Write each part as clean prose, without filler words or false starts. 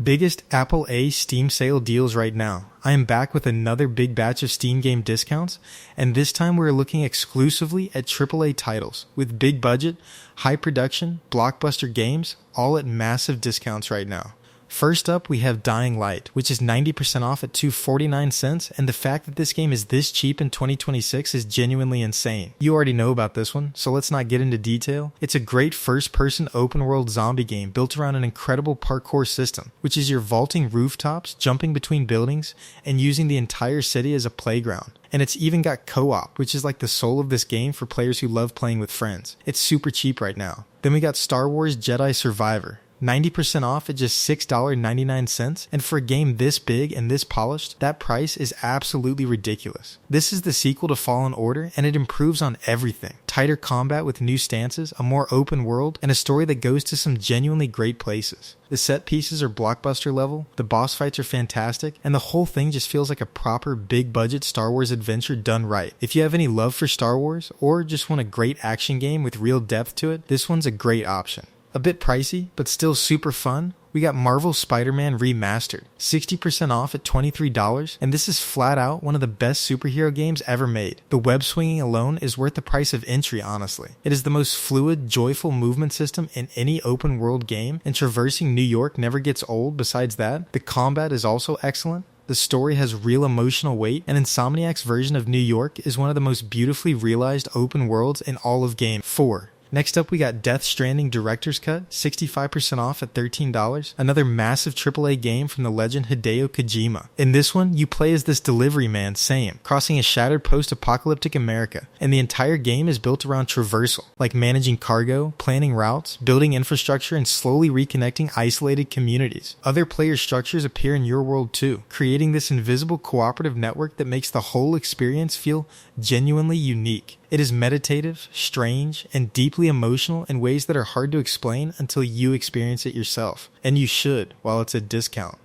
Biggest AAA Steam sale deals right now. I am back with another big batch of Steam game discounts, and this time we're looking exclusively at AAA titles with big budget, high production, blockbuster games, all at massive discounts right now. First up, we have Dying Light, which is 90% off at $2.49, and the fact that this game is this cheap in 2026 is genuinely insane. You already know about this one, so let's not get into detail. It's a great first-person open-world zombie game built around an incredible parkour system, which is your vaulting rooftops, jumping between buildings, and using the entire city as a playground. And it's even got co-op, which is like the soul of this game for players who love playing with friends. It's super cheap right now. Then we got Star Wars Jedi Survivor. 90% off at just $6.99, and for a game this big and this polished, that price is absolutely ridiculous. This is the sequel to Fallen Order, and it improves on everything. Tighter combat with new stances, a more open world, and a story that goes to some genuinely great places. The set pieces are blockbuster level, the boss fights are fantastic, and the whole thing just feels like a proper big budget Star Wars adventure done right. If you have any love for Star Wars, or just want a great action game with real depth to it, this one's a great option. A bit pricey, but still super fun, we got Marvel Spider-Man Remastered, 60% off at $23, and this is flat out one of the best superhero games ever made. The web swinging alone is worth the price of entry, honestly. It is the most fluid, joyful movement system in any open world game, and traversing New York never gets old. Besides that, the combat is also excellent. The story has real emotional weight, and Insomniac's version of New York is one of the most beautifully realized open worlds in all of game 4. Next up, we got Death Stranding Director's Cut, 65% off at $13, another massive AAA game from the legend Hideo Kojima. In this one, you play as this delivery man, Sam, crossing a shattered post-apocalyptic America, and the entire game is built around traversal, like managing cargo, planning routes, building infrastructure, and slowly reconnecting isolated communities. Other player structures appear in your world too, creating this invisible cooperative network that makes the whole experience feel genuinely unique. It is meditative, strange, and deeply emotional in ways that are hard to explain until you experience it yourself. And you should, while it's at discount.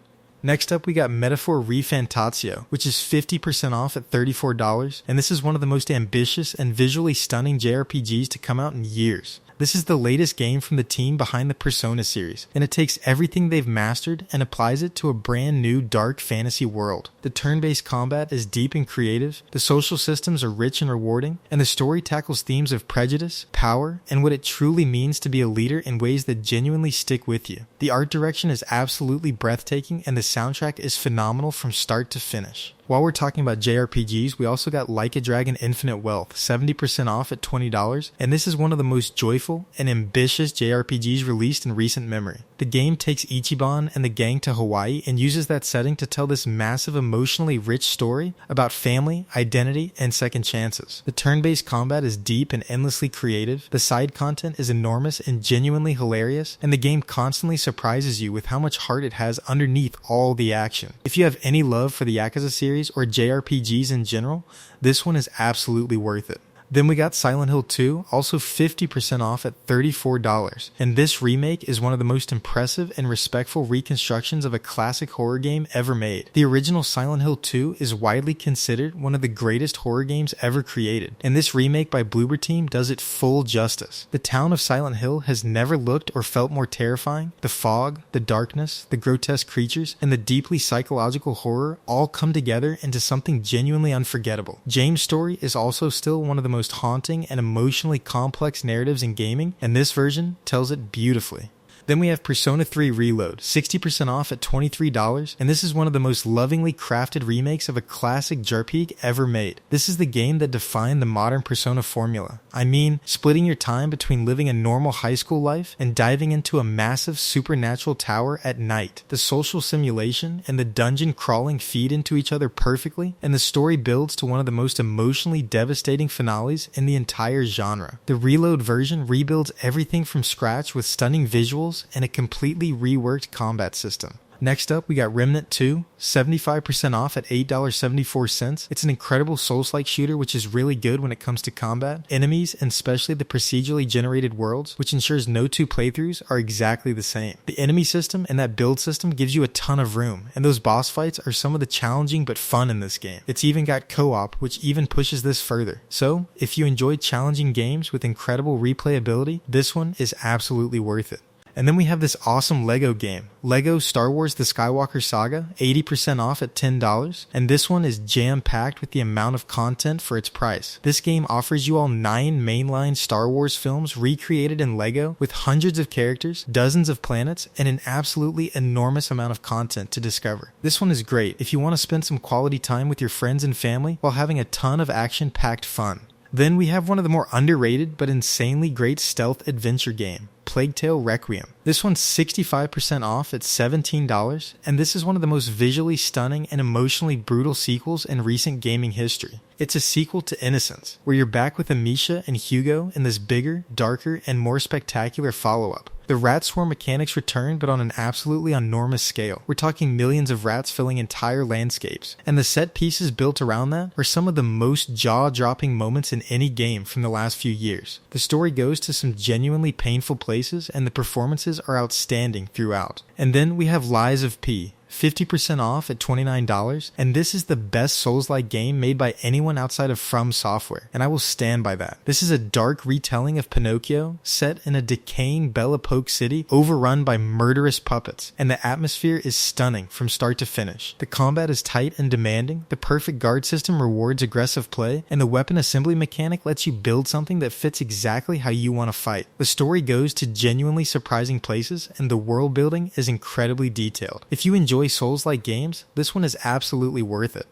Next up, we got Metaphor ReFantatio, which is 50% off at $34, and this is one of the most ambitious and visually stunning JRPGs to come out in years. This is the latest game from the team behind the Persona series, and it takes everything they've mastered and applies it to a brand new dark fantasy world. The turn-based combat is deep and creative, the social systems are rich and rewarding, and the story tackles themes of prejudice, power, and what it truly means to be a leader in ways that genuinely stick with you. The art direction is absolutely breathtaking, and the soundtrack is phenomenal from start to finish. While we're talking about JRPGs, we also got Like a Dragon Infinite Wealth, 70% off at $20, and this is one of the most joyful and ambitious JRPGs released in recent memory. The game takes Ichiban and the gang to Hawaii and uses that setting to tell this massive emotionally rich story about family, identity, and second chances. The turn-based combat is deep and endlessly creative, the side content is enormous and genuinely hilarious, and the game constantly surprises you with how much heart it has underneath all the action. If you have any love for the Yakuza series or JRPGs in general, this one is absolutely worth it. Then we got Silent Hill 2, also 50% off at $34, and this remake is one of the most impressive and respectful reconstructions of a classic horror game ever made. The original Silent Hill 2 is widely considered one of the greatest horror games ever created, and this remake by Bloober Team does it full justice. The town of Silent Hill has never looked or felt more terrifying. The fog, the darkness, the grotesque creatures, and the deeply psychological horror all come together into something genuinely unforgettable. James' story is also still one of the most haunting and emotionally complex narratives in gaming, and this version tells it beautifully. Then we have Persona 3 Reload, 60% off at $23, and this is one of the most lovingly crafted remakes of a classic JRPG ever made. This is the game that defined the modern Persona formula. I mean, splitting your time between living a normal high school life and diving into a massive supernatural tower at night. The social simulation and the dungeon crawling feed into each other perfectly, and the story builds to one of the most emotionally devastating finales in the entire genre. The Reload version rebuilds everything from scratch with stunning visuals and a completely reworked combat system. Next up, we got Remnant 2, 75% off at $8.74. It's an incredible Souls-like shooter which is really good when it comes to combat, enemies, and especially the procedurally generated worlds, which ensures no two playthroughs are exactly the same. The enemy system and that build system gives you a ton of room, and those boss fights are some of the challenging but fun in this game. It's even got co-op, which even pushes this further. So, if you enjoy challenging games with incredible replayability, this one is absolutely worth it. And then we have this awesome Lego game, Lego Star Wars The Skywalker Saga, 80% off at $10, and this one is jam-packed with the amount of content for its price. This game offers you all 9 mainline Star Wars films recreated in Lego with hundreds of characters, dozens of planets, and an absolutely enormous amount of content to discover. This one is great if you want to spend some quality time with your friends and family while having a ton of action-packed fun. Then we have one of the more underrated but insanely great stealth adventure game, Plague Tale Requiem. This one's 65% off at $17, and this is one of the most visually stunning and emotionally brutal sequels in recent gaming history. It's a sequel to Innocence, where you're back with Amisha and Hugo in this bigger, darker, and more spectacular follow-up. The rat swarm mechanics return, but on an absolutely enormous scale. We're talking millions of rats filling entire landscapes, and the set pieces built around that are some of the most jaw-dropping moments in any game from the last few years. The story goes to some genuinely painful places, and the performances are outstanding throughout. And then we have Lies of P, 50% off at $29, and this is the best Souls-like game made by anyone outside of From Software, and I will stand by that. This is a dark retelling of Pinocchio, set in a decaying Belle Epoque city overrun by murderous puppets, and the atmosphere is stunning from start to finish. The combat is tight and demanding, the perfect guard system rewards aggressive play, and the weapon assembly mechanic lets you build something that fits exactly how you want to fight. The story goes to genuinely surprising places, and the world building is incredibly detailed. If you enjoy Souls-like games, this one is absolutely worth it.